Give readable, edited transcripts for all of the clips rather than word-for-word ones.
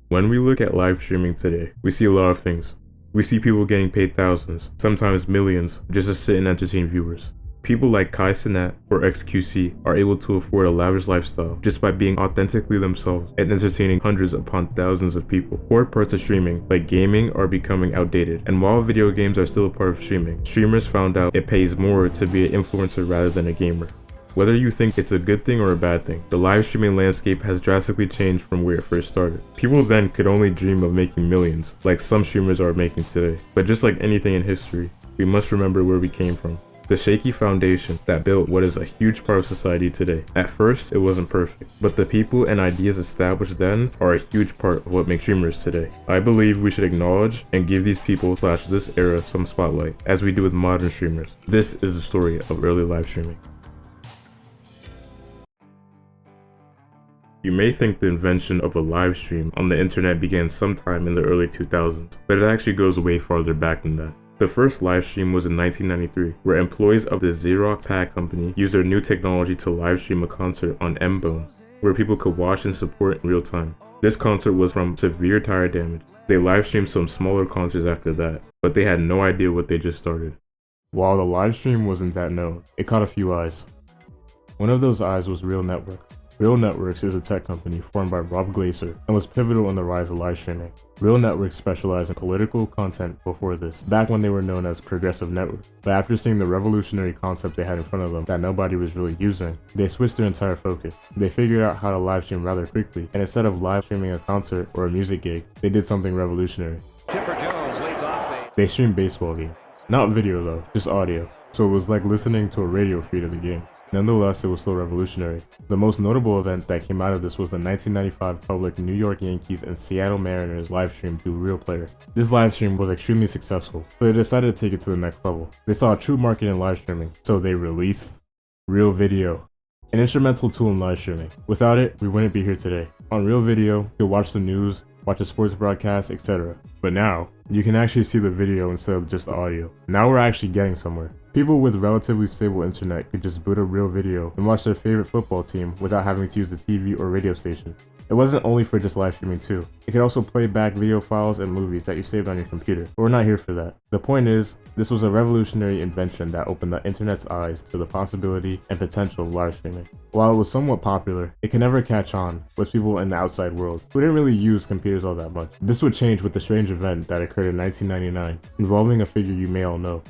When we look at live streaming today, we see a lot of things. We see people getting paid thousands, sometimes millions, just to sit and entertain viewers. People like Kai Cenat or XQC are able to afford a lavish lifestyle just by being authentically themselves and entertaining hundreds upon thousands of people. Core parts of streaming, like gaming, are becoming outdated, and while video games are still a part of streaming, streamers found out it pays more to be an influencer rather than a gamer. Whether you think it's a good thing or a bad thing, the live streaming landscape has drastically changed from where it first started. People then could only dream of making millions, like some streamers are making today. But just like anything in history, we must remember where we came from. The shaky foundation that built what is a huge part of society today. At first, it wasn't perfect, but the people and ideas established then are a huge part of what makes streamers today. I believe we should acknowledge and give these people / this era some spotlight, as we do with modern streamers. This is the story of early live streaming. You may think the invention of a live stream on the internet began sometime in the early 2000s, but it actually goes way farther back than that. The first live stream was in 1993, where employees of the S.W.A.K company used their new technology to live stream a concert on M-Bone, where people could watch and support in real time. This concert was from severe tire damage. They live streamed some smaller concerts after that, but they had no idea what they just started. While the live stream wasn't that known, it caught a few eyes. One of those eyes was Real Network. Real Networks is a tech company formed by Rob Glaser and was pivotal in the rise of live streaming. Real Networks specialized in political content before this, back when they were known as Progressive Network. But after seeing the revolutionary concept they had in front of them that nobody was really using, they switched their entire focus. They figured out how to live stream rather quickly, and instead of live streaming a concert or a music gig, they did something revolutionary. They streamed baseball games. Not video though, just audio. So it was like listening to a radio feed of the game. Nonetheless, it was still revolutionary. The most notable event that came out of this was the 1995 public New York Yankees and Seattle Mariners live stream through Real Player. This live stream was extremely successful, so they decided to take it to the next level. They saw a true market in live streaming, so they released Real Video, an instrumental tool in live streaming. Without it, we wouldn't be here today. On Real Video, you could watch the news, watch a sports broadcast, etc. But now, you can actually see the video instead of just the audio. Now we're actually getting somewhere. People with relatively stable internet could just boot a Real Video and watch their favorite football team without having to use a TV or radio station. It wasn't only for just live streaming too. It could also play back video files and movies that you saved on your computer. But we're not here for that. The point is, this was a revolutionary invention that opened the internet's eyes to the possibility and potential of live streaming. While it was somewhat popular, it could never catch on with people in the outside world who didn't really use computers all that much. This would change with the strange event that occurred in 1999, involving a figure you may all know.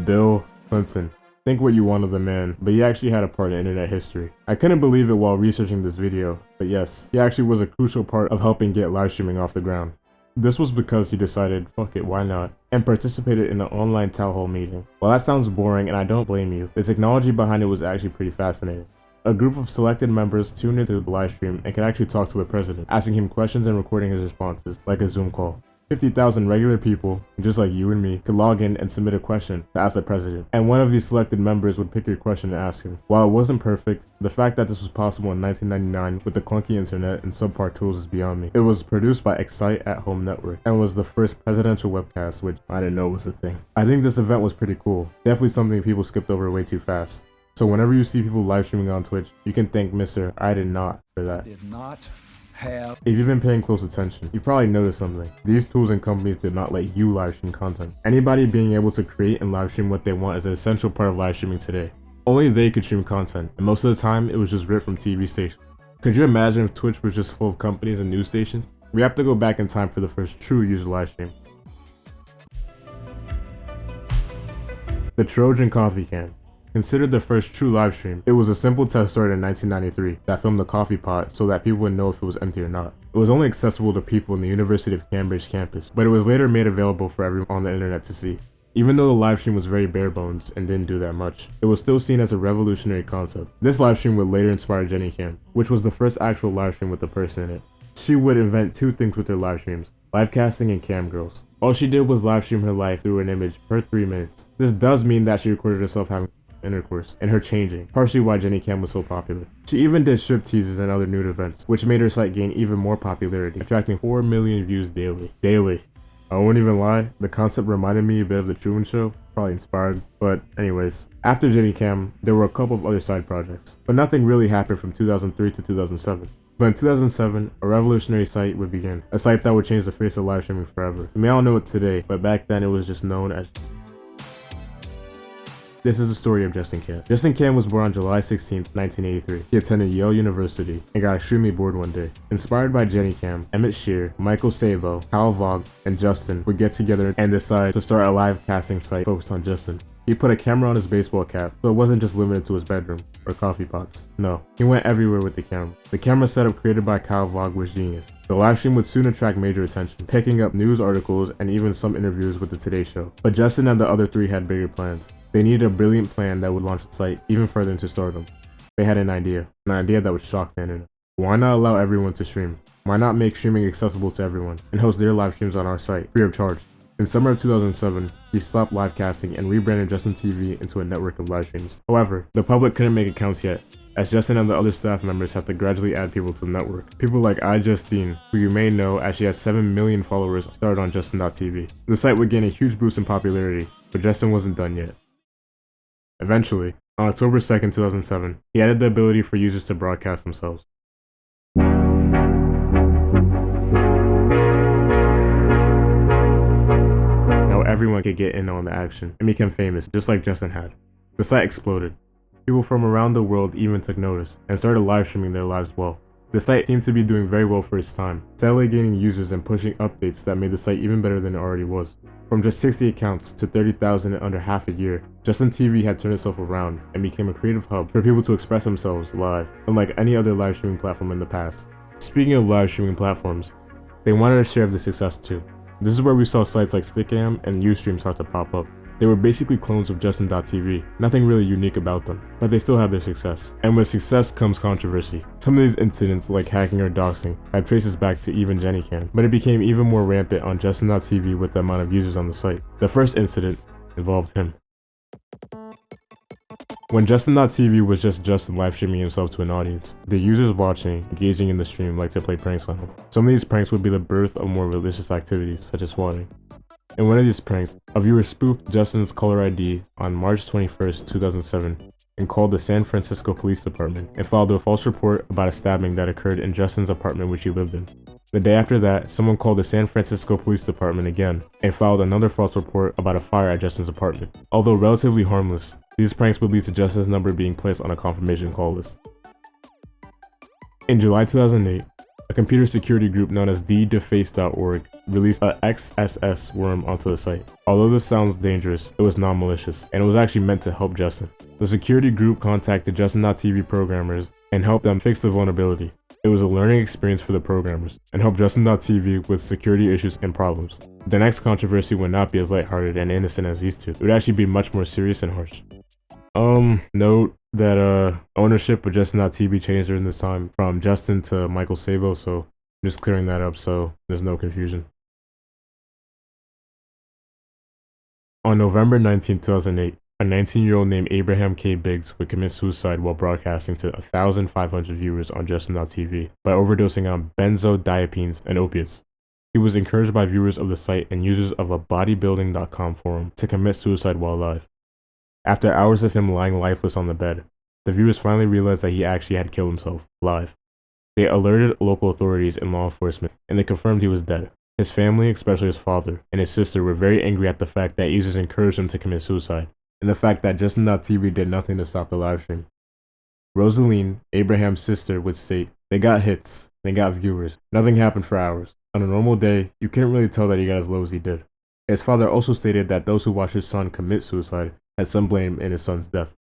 Bill Clinton. Think what you want of the man, but he actually had a part in internet history. I couldn't believe it while researching this video, but yes, he actually was a crucial part of helping get live streaming off the ground. This was because he decided, fuck it, why not, and participated in an online town hall meeting. While that sounds boring, and I don't blame you, the technology behind it was actually pretty fascinating. A group of selected members tuned into the live stream and could actually talk to the president, asking him questions and recording his responses, like a Zoom call. 50,000 regular people, just like you and me, could log in and submit a question to ask the president, and one of these selected members would pick your question and ask him. While it wasn't perfect, the fact that this was possible in 1999 with the clunky internet and subpar tools is beyond me. It was produced by Excite at Home Network and was the first presidential webcast, which I didn't know was a thing. I think this event was pretty cool, definitely something people skipped over way too fast. So whenever you see people live streaming on Twitch, you can thank Mr. I did not for that. If you've been paying close attention, you probably noticed something. These tools and companies did not let you live stream content. Anybody being able to create and live stream what they want is an essential part of live streaming today. Only they could stream content, and most of the time, it was just ripped from TV stations. Could you imagine if Twitch was just full of companies and news stations? We have to go back in time for the first true user live stream. The Trojan Coffee Can. Considered the first true live stream, it was a simple test started in 1993 that filmed the coffee pot so that people would know if it was empty or not. It was only accessible to people in the University of Cambridge campus, but it was later made available for everyone on the internet to see. Even though the live stream was very bare bones and didn't do that much, it was still seen as a revolutionary concept. This live stream would later inspire Jenny Cam, which was the first actual live stream with a person in it. She would invent two things with her live streams, live casting and cam girls. All she did was live stream her life through an image per 3 minutes. This does mean that she recorded herself having intercourse and her changing, partially why Jenny Cam was so popular. She even did strip teases and other nude events, which made her site gain even more popularity, attracting 4 million views daily. I won't even lie, the concept reminded me a bit of the Truman Show, probably inspired, but anyways. After Jenny Cam, there were a couple of other side projects, but nothing really happened from 2003 to 2007. But in 2007, a revolutionary site would begin, a site that would change the face of live streaming forever. You may all know it today, but back then it was just known as... This is the story of Justin Kan. Justin Kan was born on July 16, 1983. He attended Yale University and got extremely bored one day. Inspired by Jenny Cam, Emmett Shear, Michael Sabo, Kyle Vogt, and Justin would get together and decide to start a live casting site focused on Justin. He put a camera on his baseball cap, so it wasn't just limited to his bedroom or coffee pots. No, he went everywhere with the camera. The camera setup created by Kyle Vogt was genius. The livestream would soon attract major attention, picking up news articles and even some interviews with the Today Show. But Justin and the other three had bigger plans. They needed a brilliant plan that would launch the site even further into stardom. They had an idea that would shock the internet. Why not allow everyone to stream? Why not make streaming accessible to everyone and host their live streams on our site, free of charge? In summer of 2007, he stopped live casting and rebranded Justin TV into a network of live streams. However, the public couldn't make accounts yet, as Justin and the other staff members had to gradually add people to the network. People like iJustine, who you may know as she has 7 million followers, started on Justin.tv. The site would gain a huge boost in popularity, but Justin wasn't done yet. Eventually, on October 2nd, 2007, he added the ability for users to broadcast themselves. Everyone could get in on the action and become famous, just like Justin had. The site exploded. People from around the world even took notice and started live streaming their lives well. The site seemed to be doing very well for its time, steadily gaining users and pushing updates that made the site even better than it already was. From just 60 accounts to 30,000 in under half a year, Justin TV had turned itself around and became a creative hub for people to express themselves live, unlike any other live streaming platform in the past. Speaking of live streaming platforms, they wanted a share of the success too. This is where we saw sites like Stickam and Ustream start to pop up. They were basically clones of Justin.tv, nothing really unique about them, but they still had their success. And with success comes controversy. Some of these incidents, like hacking or doxing, had traces back to even Jenny Cam, but it became even more rampant on Justin.tv with the amount of users on the site. The first incident involved him. When Justin.tv was just Justin live streaming himself to an audience, the users watching, engaging in the stream liked to play pranks on him. Some of these pranks would be the birth of more malicious activities, such as swatting. In one of these pranks, a viewer spoofed Justin's caller ID on March 21st, 2007, and called the San Francisco Police Department and filed a false report about a stabbing that occurred in Justin's apartment which he lived in. The day after that, someone called the San Francisco Police Department again and filed another false report about a fire at Justin's apartment. Although relatively harmless, these pranks would lead to Justin's number being placed on a confirmation call list. In July 2008, a computer security group known as deface.org released a XSS worm onto the site. Although this sounds dangerous, it was non-malicious, and it was actually meant to help Justin. The security group contacted Justin.tv programmers and helped them fix the vulnerability. It was a learning experience for the programmers, and helped Justin.tv with security issues and problems. The next controversy would not be as lighthearted and innocent as these two. It would actually be much more serious and harsh. Note that ownership of Justin.tv changed during this time from Justin to Michael Sabo, so I'm just clearing that up so there's no confusion. On November 19, 2008, a 19-year-old named Abraham K. Biggs would commit suicide while broadcasting to 1,500 viewers on Justin.tv by overdosing on benzodiazepines and opiates. He was encouraged by viewers of the site and users of a bodybuilding.com forum to commit suicide while live. After hours of him lying lifeless on the bed, the viewers finally realized that he actually had killed himself live. They alerted local authorities and law enforcement, and they confirmed he was dead. His family, especially his father and his sister, were very angry at the fact that users encouraged him to commit suicide, and the fact that Justin.tv did nothing to stop the livestream. Rosaline, Abraham's sister, would state, "They got hits, they got viewers, nothing happened for hours. On a normal day, you couldn't really tell that he got as low as he did." His father also stated that those who watched his son commit suicide had some blame in his son's death.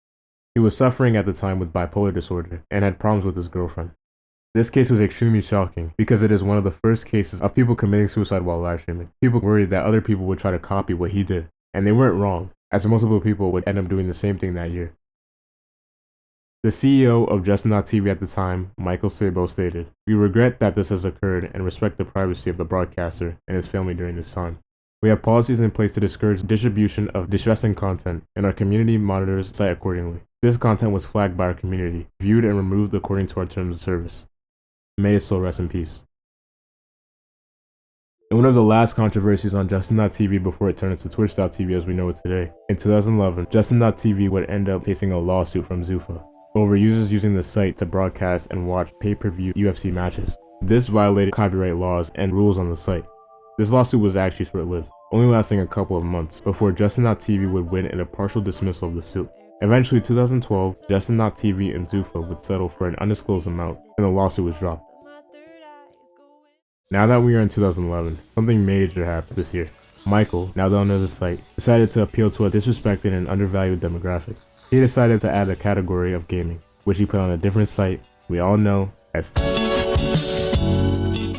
He was suffering at the time with bipolar disorder and had problems with his girlfriend. This case was extremely shocking because it is one of the first cases of people committing suicide while live streaming. People worried that other people would try to copy what he did, and they weren't wrong, as multiple people would end up doing the same thing that year. The CEO of Justin.tv at the time, Michael Sabo, stated, "We regret that this has occurred and respect the privacy of the broadcaster and his family during this time. We have policies in place to discourage distribution of distressing content, and our community monitors the site accordingly. This content was flagged by our community, viewed and removed according to our terms of service. May his soul rest in peace." In one of the last controversies on Justin.tv before it turned into Twitch.tv as we know it today, in 2011, Justin.tv would end up facing a lawsuit from Zuffa. over users using the site to broadcast and watch pay-per-view UFC matches. This violated copyright laws and rules on the site. This lawsuit was actually short-lived, only lasting a couple of months before Justin.tv would win in a partial dismissal of the suit. Eventually, 2012, Justin.tv and Zuffa would settle for an undisclosed amount, and the lawsuit was dropped. Now that we are in 2011, something major happened this year. Michael, now the owner of the site, decided to appeal to a disrespected and undervalued demographic. He decided to add a category of gaming, which he put on a different site we all know as Twitch.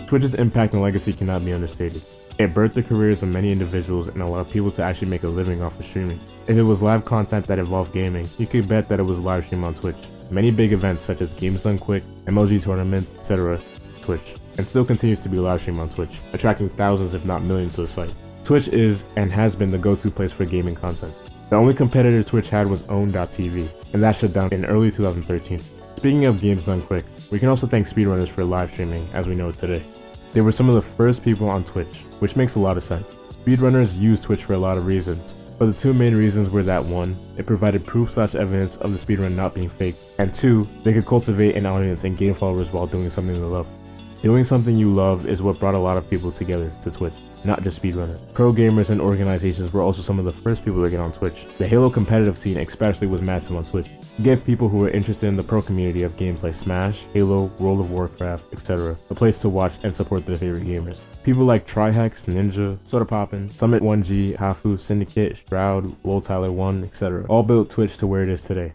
Twitch's impact and legacy cannot be understated. It birthed the careers of many individuals and allowed people to actually make a living off of streaming. If it was live content that involved gaming, you could bet that it was live streamed on Twitch. Many big events such as Games Done Quick, MLG tournaments, etc. Twitch, and still continues to be live streamed on Twitch, attracting thousands if not millions to the site. Twitch is and has been the go-to place for gaming content. The only competitor Twitch had was own.tv, and that shut down in early 2013. Speaking of Games Done Quick, we can also thank speedrunners for live streaming as we know it today. They were some of the first people on Twitch, which makes a lot of sense. Speedrunners use Twitch for a lot of reasons, but the two main reasons were that 1, it provided proof/evidence of the speedrun not being fake, and 2, they could cultivate an audience and gain followers while doing something they love. Doing something you love is what brought a lot of people together to Twitch, not just speedrunners. Pro gamers and organizations were also some of the first people to get on Twitch. The Halo competitive scene especially was massive on Twitch. It gave people who were interested in the pro community of games like Smash, Halo, World of Warcraft, etc. a place to watch and support their favorite gamers. People like Trihex, Ninja, Sodapoppin, Summit 1G, Hafu, Syndicate, Stroud, Lol Tyler 1, etc. all built Twitch to where it is today.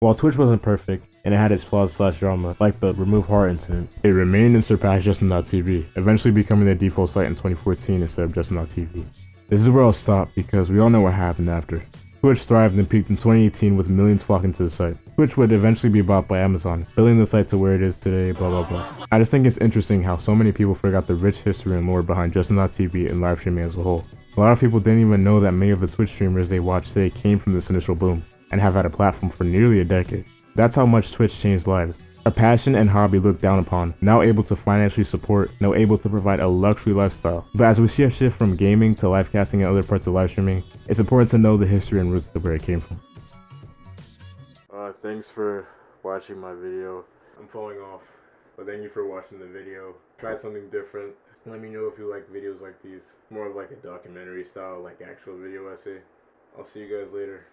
While Twitch wasn't perfect, and it had its flaws/drama, like the Remove Heart incident, it remained and surpassed Justin.tv, eventually becoming the default site in 2014 instead of Justin.tv. This is where I'll stop because we all know what happened after. Twitch thrived and peaked in 2018 with millions flocking to the site. Twitch would eventually be bought by Amazon, building the site to where it is today, blah blah blah. I just think it's interesting how so many people forgot the rich history and lore behind Justin.tv and live streaming as a whole. A lot of people didn't even know that many of the Twitch streamers they watch today came from this initial boom, and have had a platform for nearly a decade. That's how much Twitch changed lives. A passion and hobby looked down upon, now able to financially support, now able to provide a luxury lifestyle. But as we see a shift from gaming to live casting and other parts of live streaming, it's important to know the history and roots of where it came from. Thanks for watching my video. I'm falling off, but thank you for watching the video. Try something different. Let me know if you like videos like these. More of like a documentary style, like actual video essay. I'll see you guys later.